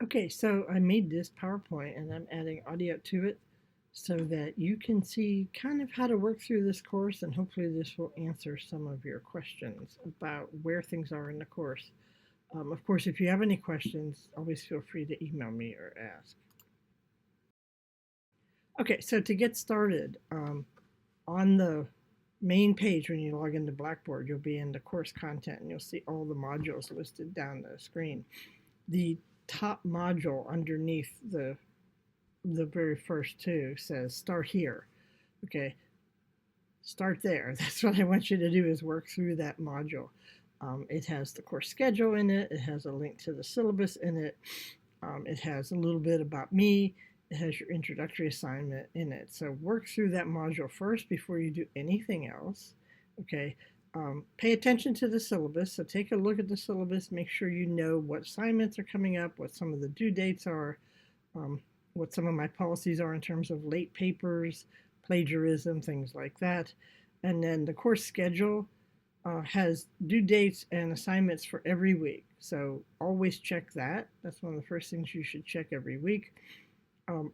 Okay, so I made this PowerPoint and I'm adding audio to it so that you can see kind of how to work through this course, and hopefully this will answer some of your questions about where things are in the course. Of course, if you have any questions, always feel free to email me or ask. Okay, so to get started, on the main page when you log into Blackboard, you'll be in the course content and you'll see all the modules listed down the screen. The top module underneath the very first two says start here. Okay, start there. That's what I want you to do, is work through that module. It has the course schedule in it. It has a link to the syllabus in it. It has a little bit about me. It has your introductory assignment in it. So work through that module first before you do anything else. Okay. Pay attention to the syllabus. So take a look at the syllabus. Make sure you know what assignments are coming up, what some of the due dates are, um, what some of my policies are in terms of late papers, plagiarism, things like that. And then the course schedule has due dates and assignments for every week. So always check that. That's one of the first things you should check every week.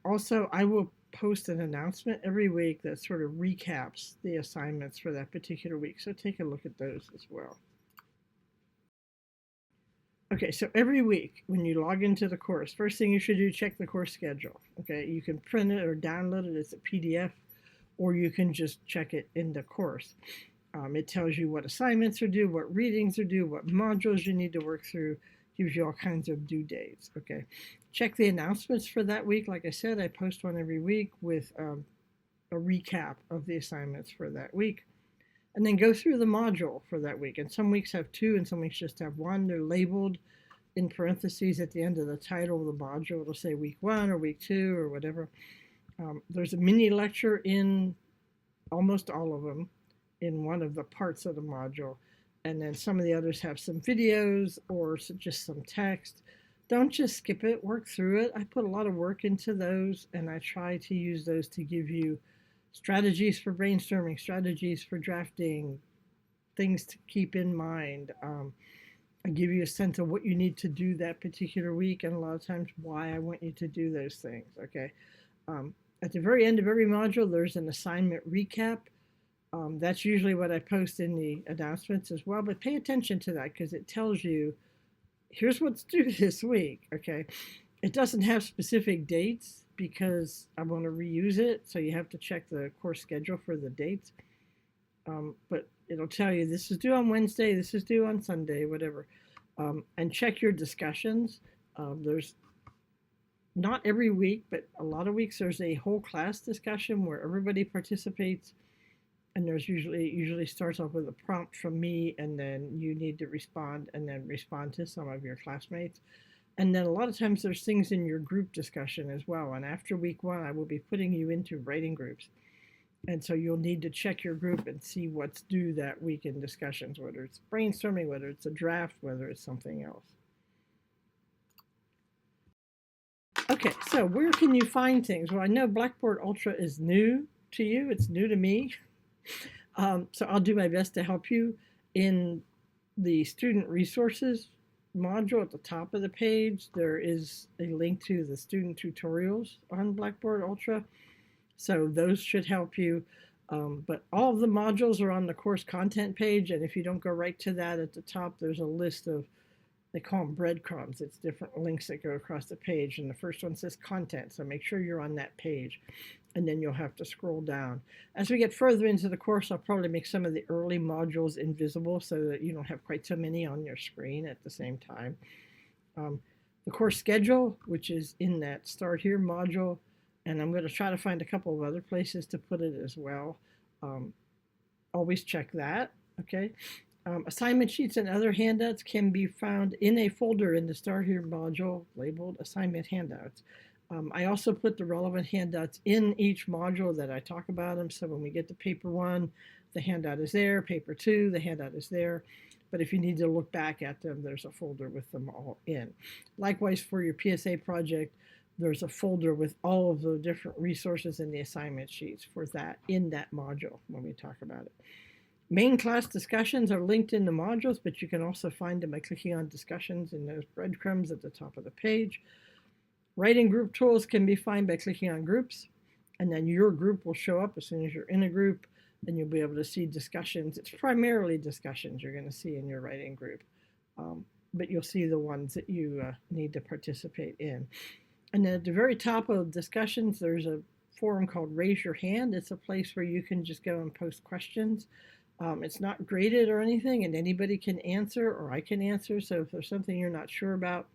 Also, I will post an announcement every week that sort of recaps the assignments for that particular week. So take a look at those as well. Okay, so every week when you log into the course, first thing you should do, check the course schedule. Okay, you can print it or download it as a PDF, or you can just check it in the course. It tells you what assignments are due, what readings are due, what modules you need to work through, gives you all kinds of due dates. Okay, check the announcements for that week. Like I said, I post one every week with a recap of the assignments for that week. And then go through the module for that week. And some weeks have two, and some weeks just have one. They're labeled in parentheses at the end of the title of the module. It'll say week one or week two or whatever. There's a mini lecture in almost all of them in one of the parts of the module. And then some of the others have some videos or just some text. Don't just skip it, work through it. I put a lot of work into those, and I try to use those to give you strategies for brainstorming, strategies for drafting, things to keep in mind. I give you a sense of what you need to do that particular week, and a lot of times why I want you to do those things. Okay. At the very end of every module, there's an assignment recap. That's usually what I post in the announcements as well, but pay attention to that because it tells you here's what's due this week. Okay. It doesn't have specific dates because I want to reuse it, so you have to check the course schedule for the dates. But it'll tell you this is due on Wednesday, this is due on Sunday, whatever. And check your discussions. There's not every week, but a lot of weeks there's a whole class discussion where everybody participates, and there's usually starts off with a prompt from me, and then you need to respond, and then respond to some of your classmates. And then a lot of times there's things in your group discussion as well. And after week one, I will be putting you into writing groups. And so you'll need to check your group and see what's due that week in discussions, whether it's brainstorming, whether it's a draft, whether it's something else. Okay, so where can you find things? Well, I know Blackboard Ultra is new to you. It's new to me. So I'll do my best to help you. In the student resources module at the top of the page, there is a link to the student tutorials on Blackboard Ultra. So those should help you. But all of the modules are on the course content page, and if you don't go right to that at the top, there's a list of, they call them breadcrumbs. It's different links that go across the page, and the first one says content, so make sure you're on that page, and then you'll have to scroll down. As we get further into the course, I'll probably make some of the early modules invisible so that you don't have quite so many on your screen at the same time. The course schedule, which is in that Start Here module, and I'm going to try to find a couple of other places to put it as well. Always check that, okay? Assignment sheets and other handouts can be found in a folder in the Start Here module labeled Assignment Handouts. I also put the relevant handouts in each module that I talk about them, so when we get to paper one, the handout is there, paper two, the handout is there. But if you need to look back at them, there's a folder with them all in. Likewise, for your PSA project, there's a folder with all of the different resources in the assignment sheets for that in that module when we talk about it. Main class discussions are linked in the modules, but you can also find them by clicking on discussions in those breadcrumbs at the top of the page. Writing group tools can be found by clicking on groups, and then your group will show up as soon as you're in a group, and you'll be able to see discussions. It's primarily discussions you're going to see in your writing group, but you'll see the ones that you need to participate in. And then at the very top of discussions, there's a forum called Raise Your Hand. It's a place where you can just go and post questions. It's not graded or anything, and anybody can answer, or I can answer. So if there's something you're not sure about,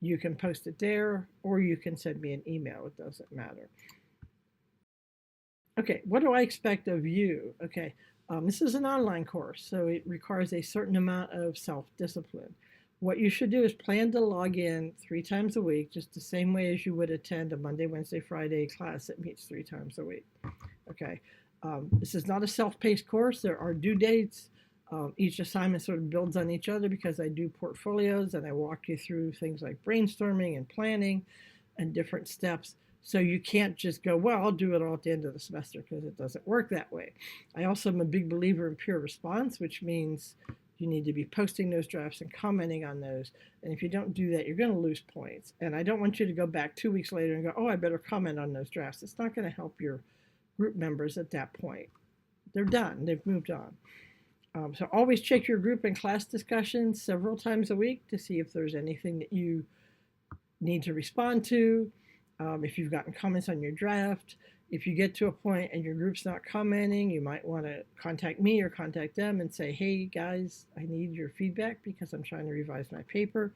you can post it there, or you can send me an email. It doesn't matter. Okay, what do I expect of you? Okay, this is an online course, so it requires a certain amount of self-discipline. What you should do is plan to log in 3 times a week, just the same way as you would attend a Monday, Wednesday, Friday class that meets 3 times a week. Okay, this is not a self-paced course. There are due dates. Each assignment sort of builds on each other because I do portfolios and I walk you through things like brainstorming and planning and different steps. So you can't just go, well, I'll do it all at the end of the semester, because it doesn't work that way. I also am a big believer in peer response, which means you need to be posting those drafts and commenting on those. And if you don't do that, you're going to lose points. And I don't want you to go back 2 weeks later and go, oh, I better comment on those drafts. It's not going to help your group members at that point. They're done. They've moved on. So always check your group and class discussions several times a week to see if there's anything that you need to respond to. If you've gotten comments on your draft, if you get to a point and your group's not commenting, you might want to contact me or contact them and say, hey guys, I need your feedback because I'm trying to revise my paper.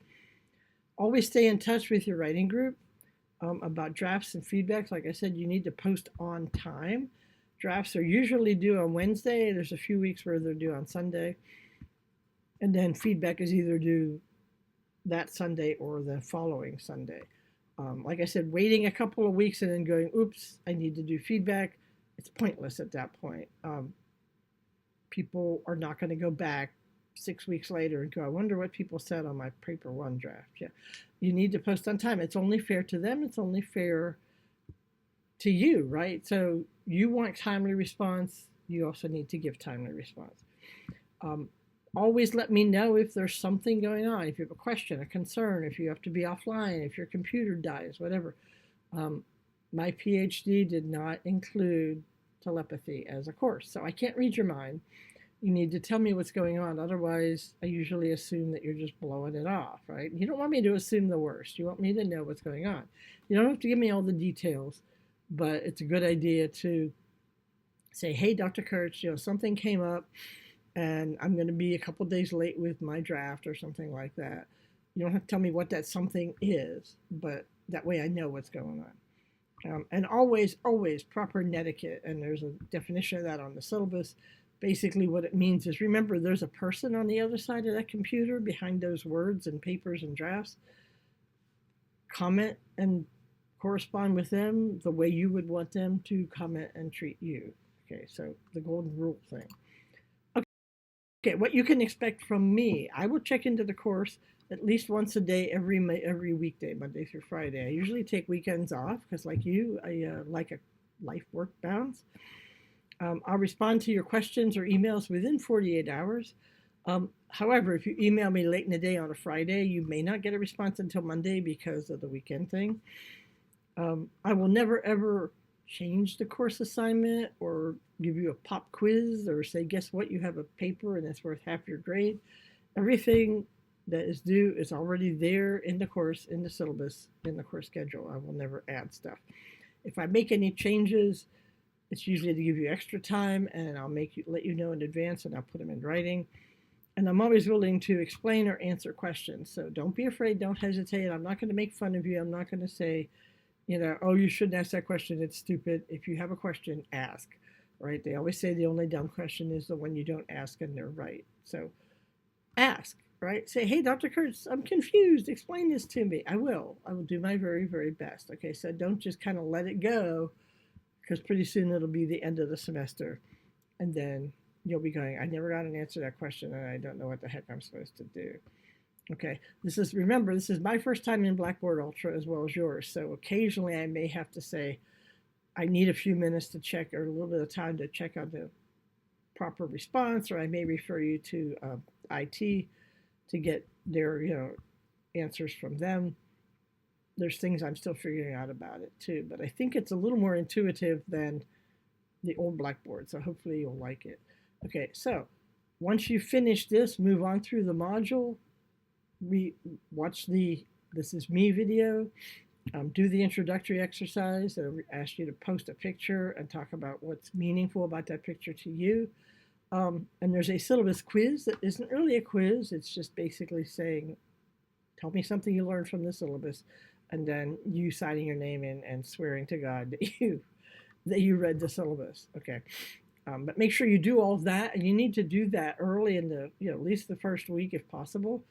Always stay in touch with your writing group about drafts and feedbacks. Like I said, you need to post on time. Drafts are usually due on Wednesday. There's a few weeks where they're due on Sunday. And then feedback is either due that Sunday or the following Sunday. Like I said, waiting a couple of weeks and then going, oops, I need to do feedback, it's pointless at that point. People are not going to go back 6 weeks later and go, I wonder what people said on my paper 1 draft. Yeah, you need to post on time. It's only fair to them. It's only fair to you, right? So you want timely response. You also need to give timely response. Always let me know if there's something going on, if you have a question, a concern, if you have to be offline, if your computer dies, whatever. My PhD did not include telepathy as a course, so I can't read your mind. You need to tell me what's going on. Otherwise, I usually assume that you're just blowing it off, right? You don't want me to assume the worst. You want me to know what's going on. You don't have to give me all the details, but it's a good idea to say, hey, Dr. Kurtz, something came up, and I'm going to be a couple days late with my draft or something like that. You don't have to tell me what that something is, but that way I know what's going on. And always, always proper netiquette, and there's a definition of that on the syllabus. Basically what it means is, remember, there's a person on the other side of that computer behind those words and papers and drafts. Comment and correspond with them the way you would want them to comment and treat you. Okay, so the golden rule thing. Okay, what you can expect from me, I will check into the course at least once a day, every weekday, Monday through Friday. I usually take weekends off because, like you, I like a life-work balance. I'll respond to your questions or emails within 48 hours. However, if you email me late in the day on a Friday, you may not get a response until Monday because of the weekend thing. I will never, ever change the course assignment or give you a pop quiz or say, guess what, you have a paper and it's worth half your grade. Everything that is due is already there in the course, in the syllabus, in the course schedule. I will never add stuff. If I make any changes, it's usually to give you extra time, and I'll let you know in advance, and I'll put them in writing. And I'm always willing to explain or answer questions. So don't be afraid, don't hesitate. I'm not going to make fun of you. I'm not going to say, oh, you shouldn't ask that question, it's stupid. If you have a question, ask, right? They always say the only dumb question is the one you don't ask, and they're right. So ask, right? Say, hey, Dr. Kurtz, I'm confused. Explain this to me. I will do my very, very best. Okay, so don't just kind of let it go, because pretty soon it'll be the end of the semester, and then you'll be going, I never got an answer to that question, and I don't know what the heck I'm supposed to do. Okay, remember, this is my first time in Blackboard Ultra as well as yours, so occasionally I may have to say, I need a few minutes to check, or a little bit of time to check on the proper response, or I may refer you to IT to get their, answers from them. there's things I'm still figuring out about it too, but I think it's a little more intuitive than the old Blackboard, so hopefully you'll like it. Okay, so once you finish this, move on through the module, watch the This Is Me video, do the introductory exercise that asks you to post a picture and talk about what's meaningful about that picture to you. And there's a syllabus quiz that isn't really a quiz, it's just basically saying, tell me something you learned from the syllabus, and then you signing your name in and swearing to God that you read the syllabus. Okay. But make sure you do all of that, and you need to do that early in the, at least the first week if possible,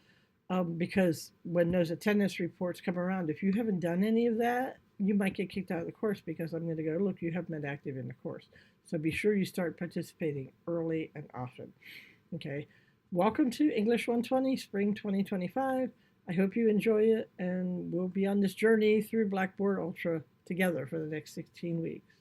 because when those attendance reports come around, if you haven't done any of that, you might get kicked out of the course because I'm going to go, look, you haven't been active in the course. So be sure you start participating early and often. Okay. Welcome to English 120 Spring 2025. I hope you enjoy it, and we'll be on this journey through Blackboard Ultra together for the next 16 weeks.